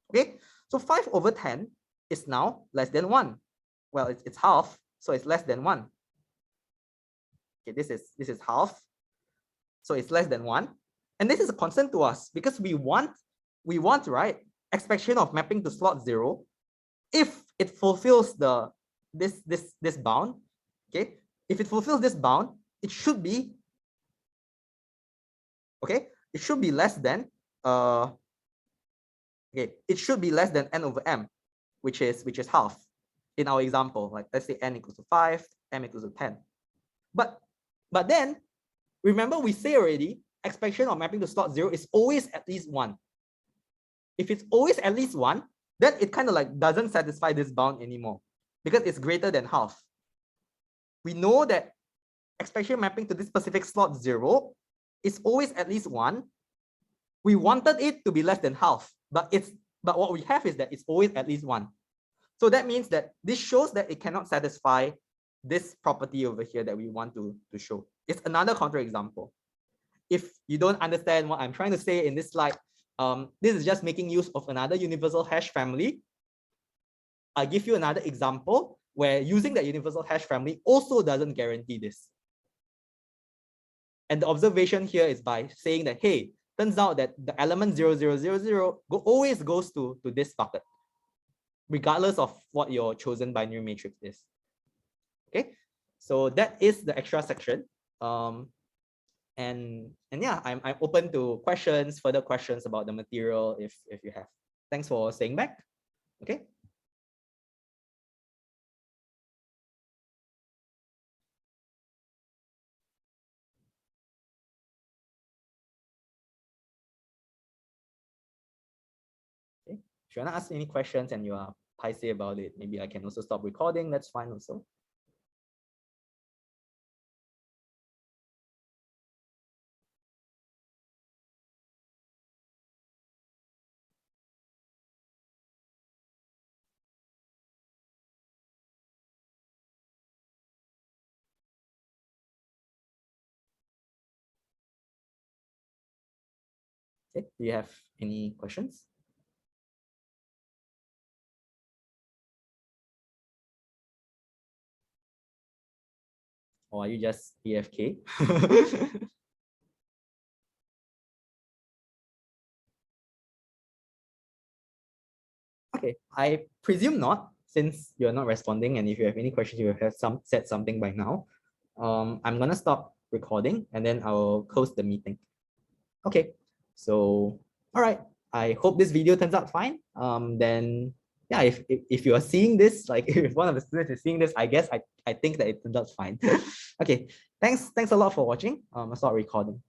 Okay, so 5 over 10 is now less than 1. Well, it's half, so it's less than 1. Okay, this is half, so it's less than 1. And this is a constant to us because we want, right, expectation of mapping to slot 0 if it fulfills this bound. Okay, if it fulfills this bound, it should be it should be less than it should be less than n over m, which is half in our example. Like let's say n equals to 5, m equals to 10. But then remember we say already expectation of mapping to slot 0 is always at least 1. If it's always at least 1, then it kind of like doesn't satisfy this bound anymore because it's greater than half. We know that expectation mapping to this specific slot 0 is always at least 1. We wanted it to be less than half, but what we have is that it's always at least 1. So that means that this shows that it cannot satisfy this property over here that we want to show. It's another counterexample. If you don't understand what I'm trying to say in this slide, this is just making use of another universal hash family. I'll give you another example where using that universal hash family also doesn't guarantee this. And the observation here is by saying that, hey, turns out that the element 0000 always goes to this bucket, regardless of what your chosen binary matrix is. Okay, so that is the extra section. And yeah, I'm open to questions, further questions about the material if you have. Thanks for staying back. Okay. If you want to ask any questions and you are paiseh about it, maybe I can also stop recording. That's fine also. Okay, do you have any questions? Or are you just AFK? Okay, I presume not, since you're not responding, and if you have any questions, you have said something by now. I'm gonna stop recording and then I'll close the meeting. Okay, so all right. I hope this video turns out fine. Then yeah, if you are seeing this, like if one of the students is seeing this, I guess I think that it turns out fine. Okay, thanks a lot for watching. I'll stop recording.